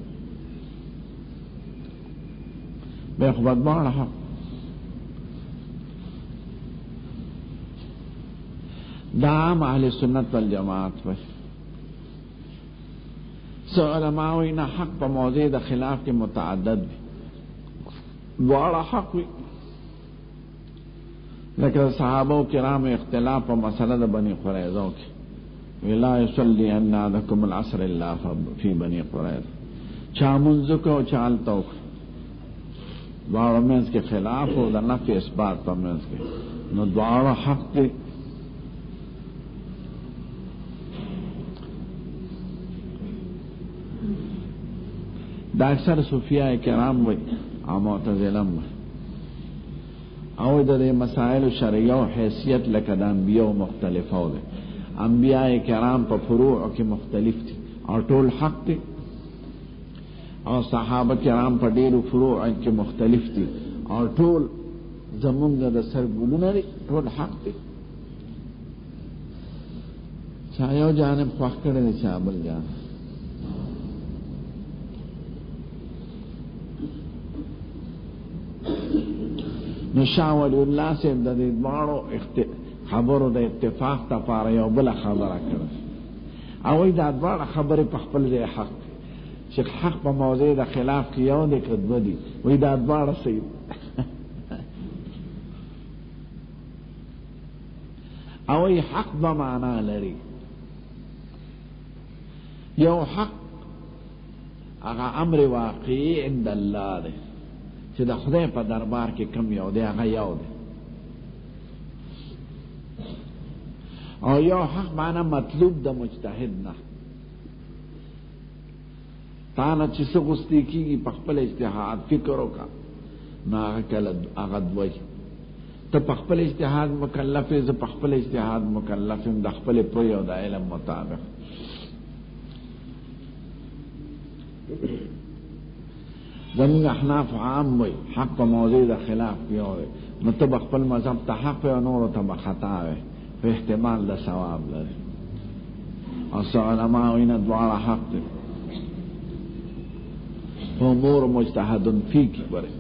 به خو بدبان حق. دا عام اهل سنت والجماعت وي. سو علماء وی نه حق په موضوع د خلاف کې متعدد وي، دواړه حق وي. لکه صحابه کرام اختلاف په مسله د بني قریظه کې ولا يصلي ان احدكم العصر الا في بني قريظه، چا منځ کو چالتو دواړه منځ کې خلاف او د نفي اثبات په منځ کې، نو دواړه حق دي. دا اکثر صوفیاء کرام وي او معتزله وي او د مسائل شرعیه او حیثیت لکه د انبیاء مختلفه ده. انبیاء کرام په فروع کې مختلف دي او ټول حق دي، او صحابه کرام په ډیرو فروع کې مختلف دي او ټول زمونږ د سر ګلونه دي، ټول حق دي. چا یو جانب خوښ کړی دی چا بل جانب. نو شاه ولی الله صاحب د دې دواړو خبرو د اتفاق لپاره یو بل خبره کړه او دا دواړه خبرې په خپل ځای حق دي، چې حق په موضوع د خلاف کې یو دی که دوه دي، وایي دا دواړه صحیح او ای حق به معنا لري. یو حق هغه امر واقعي عند الله دی چې د خدای په دربار کې کم یو دی، هغه یو دی. او یو حق معنا مطلوب د مجتهد نه، تانا چې څه غوستی کېږي په خپل اجتهاد فکر وکړه، نو هغه کله هغه دوی ته په خپل اجتهاد مکلف یې، زه په خپل اجتهاد مکلف یم د خپلې پوهې او د علم مطابق. زمونږ احناف عام وي حق په موضوع د خلاف یو دی، نو ته به خپل مذهب ته حق وي او نورو ته به خطا وي، په احتمال د ثواب لري. او څه علما وایي نه دواړه حق دي. امور مجتهد فی کې ګورئ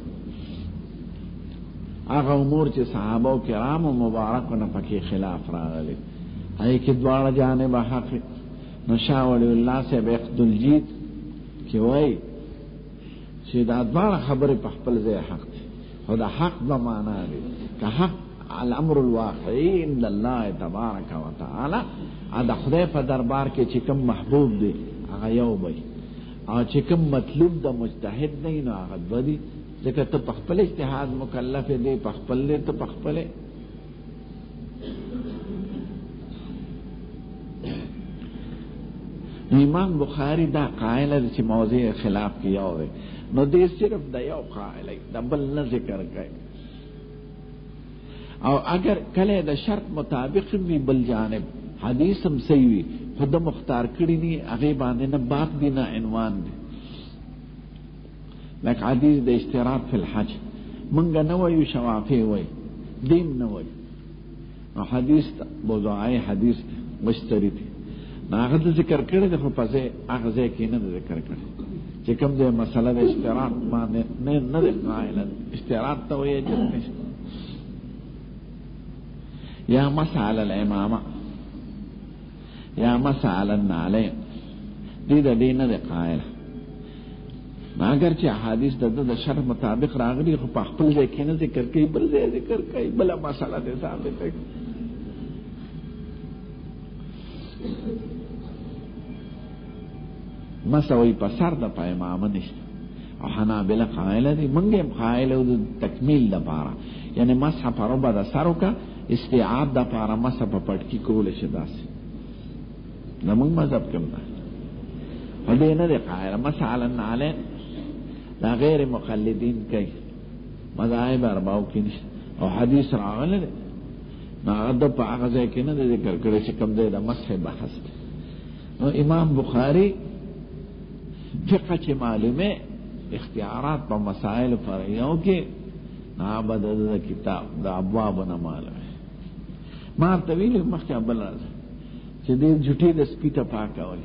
هغه امور چې صحابه کرامو مبارکو نه پکې خلاف راغلي، هغې کې دواړه جانب حق. نو شاه ولی الله صاحب عقد الجید کې وایي چې دا دواړه خبرې په خپل ځای حق دي، خو دا حق به معنا دی که حق الامر الواقعي عند الله تبارک وتعالی، دا خدای په دربار کې چې کوم محبوب دی هغه یو وي، او چې کوم مطلوب د مجتهد دی نو هغه دوه دي. ځکه ته په خپل اجتهاد مکلف دی، په خپل دی ته په خپل. امام بخاری دا قائل دی چې موضوع خلاف کی یو دی نو دې صرف د یو قائل د بل نه ذکر کوي او اگر کله د شرط مطابق وی بل جانب حدیث هم صحیح وي خود مختار کړی ني هغه باندې نه باب دی نه عنوان دی لکه حدیث د اشتراط فی الحج منګ نه وایو شوافی وای دیم نه وای او حدیث موضوعي حدیث مشتری دی هغه ذکر کړی د خو پځه هغه کې نه ذکر کړی چې کوم ځای مسله د اشتراط باندې نه نه قائل اشتراط ته وایي چې یا مسعل الامامه یا مسعل النعلين دې د دین نه قائل مگر چې احادیث د شرع مطابق راغلي خو په خپل ځای کې نه ذکر کوي بل ځای ذکر کوي بل مسله ده ثابت ده مسوي په سر د پایمامه نشته او حنابلة قائل دي منګه قائل او تکمیل د پاره یعنی مسح پر ربع د سرو کا استیعاب د پاره مسح په پټکی کول شي داسې زمونږ مذهب کوم ده هدي نه قائل مسح على النعلين دا غیر مقلدین کوي مذاهب اربعو کې نشته او حدیث راغلی دی نو هغه د په هغه ځای کې نه ذکر کړی چې کوم ځای د مسح بحث دی نو امام بخاری فقه چې معلومه اختیارات په مسائل فرعیو کې نابد د کتاب د ابواب نه معلومه ما طویل مخکې بل راځي چې دې جټي د سپیټه پاکول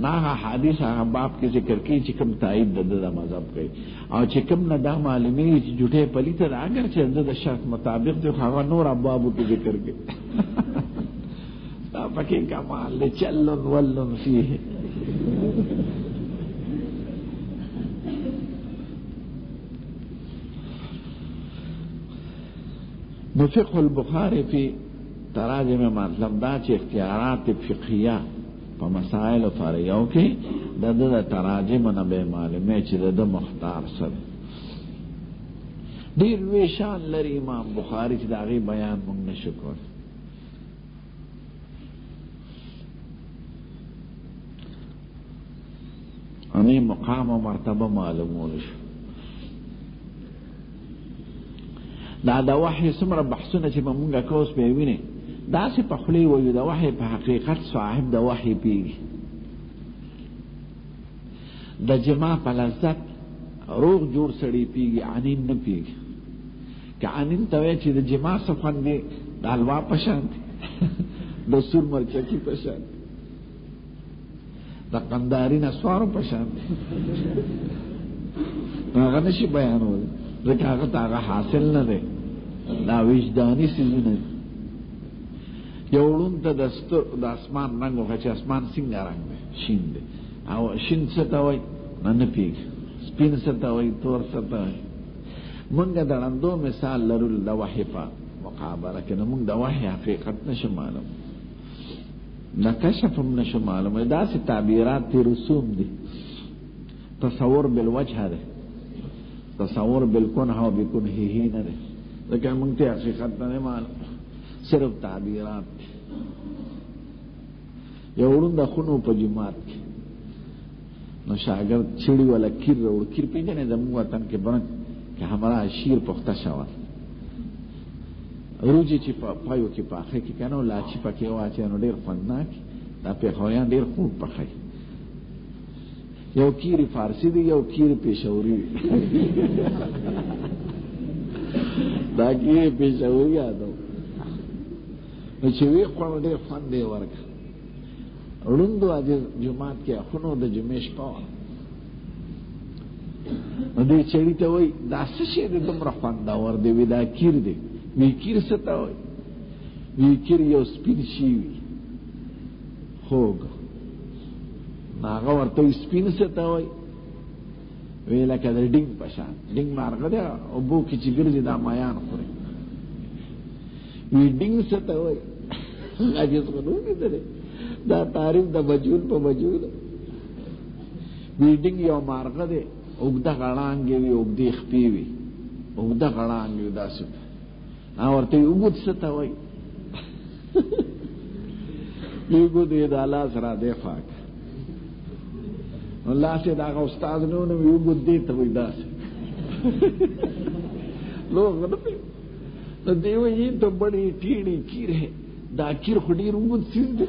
نا حدیث هغه باب کې ذکر کوي چې کوم تایید د مذهب کوي او چې کوم نه دا معلومي چې جټه پلیته اگر چې د شرط مطابق دی هغه نور ابواب کې ذکر کوي دا پکې کمال چلن ولن فيه فقه البخاری فی تراجم مطلب دا چې اختیارات فقهیه په مسائل فرعیو کې د تراجم نه به معلومه چې د مختار سره ډیر وی شان لري امام بخاری چې دا غي بیان مونږ نشو کول اني مقام او مرتبه معلومول شو دا د وحی سمره بحثونه چې مونږه کوس به ویني دا چې په خلی وایو د وحی په حقیقت صاحب د وحی پیږي د جما په لذت روغ جوړ سړی پیږي عنین نه پیږي که عنین ته وایي چې د جما صفن دی د حلوا په شان دی د سور مرچکي په شان دی د قنداري نسوارو په شان دی هغه نشي بیانول ځکه هغه ته هغه حاصل نه دی دا وجداني څیزونه یو لون ته د اسمان رنګ وکړه چې اسمان څنګه رنګ دی شین دی او شین څه ته وایي نه پیږي سپین څه ته وایي تور څه ته وایي مونږ د ړندو مثال لرو د وحي په مقابله کې مونږ د وحي حقیقت نشو معلوم د کشف هم نشو معلوم داسې تعبیرات تی رسوم دي تصور بالوجه ده تصور بالکنه و بکنهه نه ده ځکه مونږ ته حقیقت نه معلوم صرف تعبیرات یو ورون د خونو په جماعت کې نو شاګرد چړي ولا کیر ور کیر پیژنې زموږ وطن کې برن که همرا شیر پخته شوه روجي چې په پایو کې پاخه کې کنه لا چې پکې واچي نو ډېر فناک دا په خویان ډېر خوب پخای یو کیری فارسی دی یو کیری پېښوري دا کیری پېښوري یادو نو چې وی خو ډېر فن دی ورکه وړوندو اځ جمعات کې خونو د جمیش کو نو دې چړې ته وای دا څه شی د دومره فن دا ور دی ودا کیر دی وی کیر څه ته وای وی کیر یو سپین شي وی خوګ هغه ورته سپین څه ته وای وی لکه د ډینګ پشان ډینګ مارغه دی او بو کې چې ګرځي دا مایان خوري وی ډینګ څه ته وای هغه څه نو دی دا تعریف د مجهول په مجهول وی ډینګ یو مارغه دی اوګدا غړانګي وی اوګدي خپي وی اوګدا غړانګي داسې ورته وګت څه ته وای ویگو دې د الله سره دی خواک الله سے دا استاد نو نو ویگو دې ته وې داس لوگ نو دیو یہ تو بڑی ٹیڑی کیر ہے دا کیر خودی رنگت سیز دے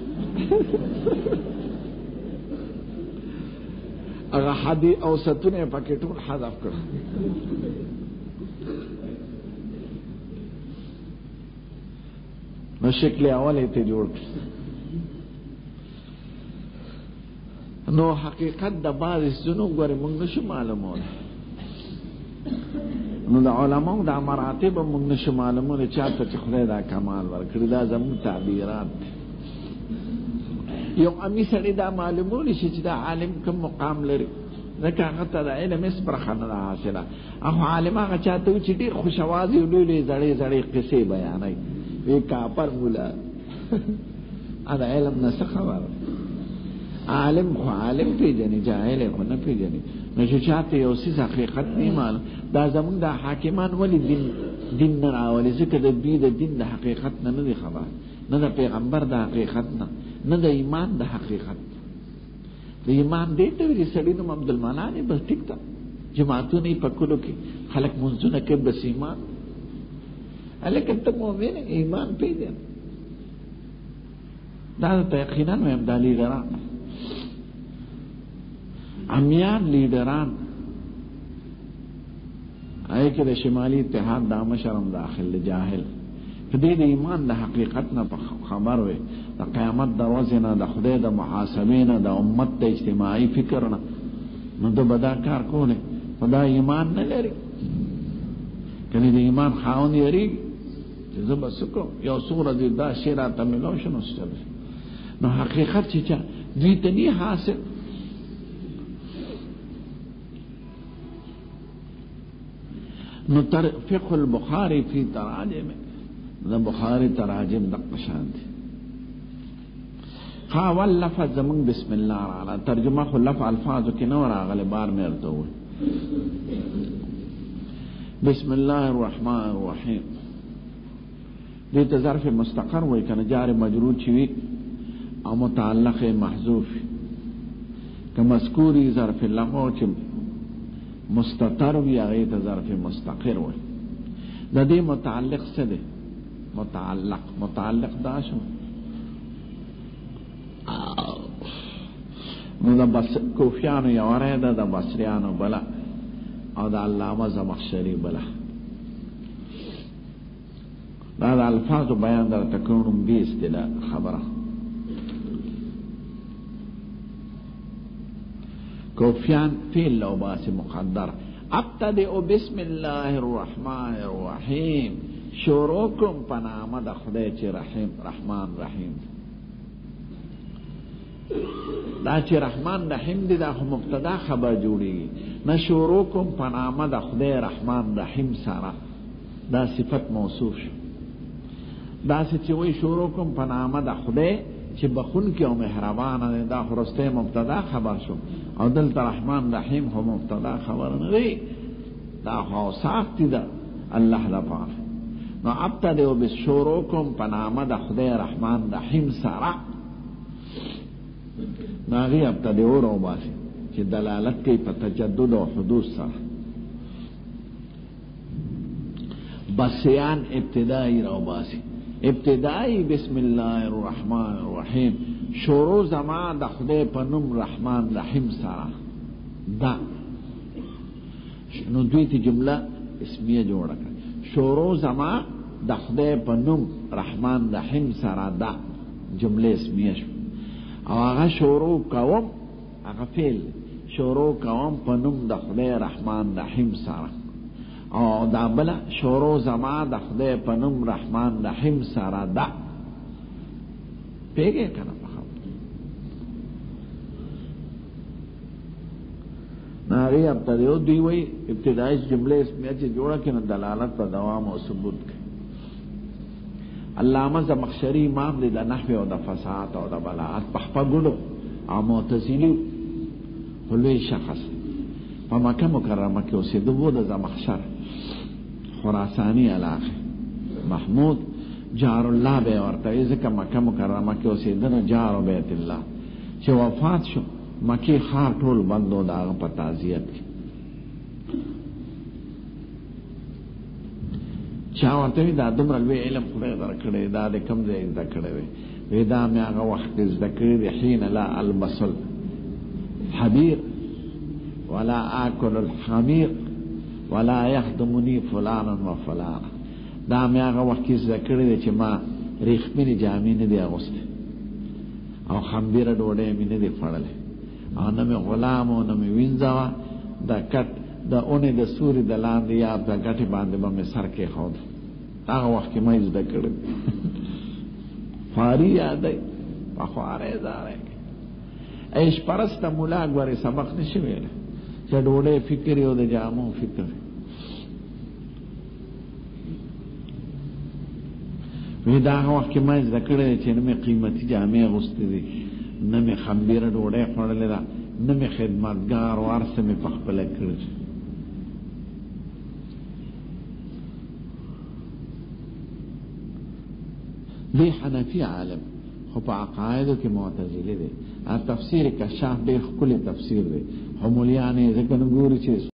اگا حدی اوسطنے پاکیٹون حذف کر نو شکل اول ایتے جوڑ کر نو حقیقت دا بعض اس جنو گواری منگنشو معلومون نو دا علماء دا مراتب منگنشو معلومون چاہتا چی خدای دا کمال ورکڑی دا زمون تعبیرات یو امی سڑی دا معلومون شی چی دا عالم کم مقام لری نکا غطا دا علم اس برخان دا حاصلہ اخو عالم آگا چاہتا ہو چی دیر خوشوازی لولی زڑی زڑی قصے بیانای وی کافر مولا ادا علم نسا خبر عالم خو عالم پی جنی جاہل خو نا پی جنی نشو چاہتے یو سیز حقیقت نہیں معلوم دا زمان دا حاکمان ولی دین نراولی ذکر دا بی دا دین دا حقیقت نا ندی خبر نا دا پیغمبر دا حقیقت نا دا ایمان دا حقیقت دا ایمان دیتا وی سڑی نم عبدالمنانی بس ٹک تا جماعتو نہیں پکلو کی خلق منزو نکے بس ایمان لیکن تک مومن ایمان پی دین دا تا یقیناً ویم دا لیڈران عمیان لیڈران آئے کہ دا شمالی اتحاد دا مشرم داخل جاہل فدی دا ایمان دا حقیقتنا پا خبر وے دا قیامت دا وزنا دا خدای دا محاسبینا دا امت دا اجتماعی فکرنا نو دا بدا کار کولے فدا ایمان نلری کنی دا ایمان خاون یری زبا سکو یو سورہ دی دا شیرات ملو شنو سچل نو حقیقت چی چا دیتنی حاصل نو فقه البخاری فی تراجم دا بخاری تراجم دقشان دی خاول لفظ زمان بسم اللہ رعلا ترجمہ خو لفظ الفاظو کی نور آغل بار میرتو ہوئی بسم اللہ الرحمن الرحیم دیتا ظرف مستقر ہوئی کنا جار مجرور چوی او متعلق محذوف که مذکوری ظرف لغو چی مستتر وی اغیت ظرف مستقر وی دا دی متعلق سده متعلق داشو نو دا بس کوفیانو یواره دا بصریانو بلا او دا علامه زمخشری بلا دا الفاظ بیان در تکونم بیست دا خبره کوفیان فیل لو باسی مقدر ابتدئو بسم اللہ الرحمن الرحیم شروعکم پنام دا خدای چی رحیم رحمان رحیم دا چی رحمان رحیم دی دا خو مبتدا خبر جوڑی گی نا شروعکم پنام دا خدای رحمان رحیم سارا دا صفت موصوف شو دا سی چی وی شروعکم پنام دا خدای چی بخون کی او مهربان دا خرسته مبتدا خبر شو او دلتا رحمان رحیم خو مبتدا خبر نوی دا خو ساختی دا اللہ دا پاک نو ابتدئو بشروکم پنامه دا خدای رحمان رحیم سارا ناغی ابتدئو رو باسی چی دلالت کی پا تجدد و حدوث سارا بسیان ابتدائی رو باسی ابتدائی بسم اللہ الرحمن الرحیم شروع زمان دا خدای پنم رحمان رحیم سارا دا نو دویتی جملہ اسمیہ جوڑا کر شروع زمان دا خدای پنم رحمان رحیم سارا دا جملہ اسمیہ شو او آغا شروع کوم آغا فیل شروع کوم پنم دا خدای رحمان رحیم سارا او دا بلا شروع زمان دا خدای پنم رحمان رحیم سارا دا پیگے کنا ناغی ابتدائیو دیوئی ابتدائی جملے اسمیہ چی جوڑا کی دلالت پر دوام و ثبوت کی علامہ زمخشری امام دی دا نحوی و دا فصاحت و دا بلاغت پخپا گلو او معتزلی حلوی شخص پا مکہ مکرمہ کی اسی دو دا زمخشر خراسانی علاقه محمود جار الله به ورته ځکه مکه مکرمه کې اوسېدنه جار بیت الله چې وفات شو مکی خار ټول بندو دا په تعزیت کې چا ورته دا دومره لوی علم خدای درکړی دا د کم ځای زده کړی وی دا مې هغه وخت زده کړی دی حین لا البسل حبیر ولا آکل الحمیر ولا یخدمنی فلانا و فلانا دا مې هغه وخت کې زده کړی دی چې ما ریښمینې جامې نه دی اغوستې او خمبیره ډوډۍ مې نه دی خوړلې او نه مې غلام او نه مې وینځوه د کټ د اونې د سوري د لاندې یا د ګټې باندې به مې سر کېښود هغه وخت کې مې زده کړی خواري یادی په خوارۍ زارۍ عیش پرسته ملا ګورې سبق نشي ویلی چې ډوډۍ فکر او د جامو فکر وی دا هغه وخت کې مې زده کړی چې نه مې قیمتي جامې اغوستې دي نه مې خمبیره ډوډۍ خوړلې ده نه مې خدمتګار او هر څه مې پخپله کړي دی حنفی عالم خو په عقایدو کې معتزلی دی تفسیر کشاف ډېر ښکلی تفسیر دی خو مولیان یې ځکه نه ګوري چې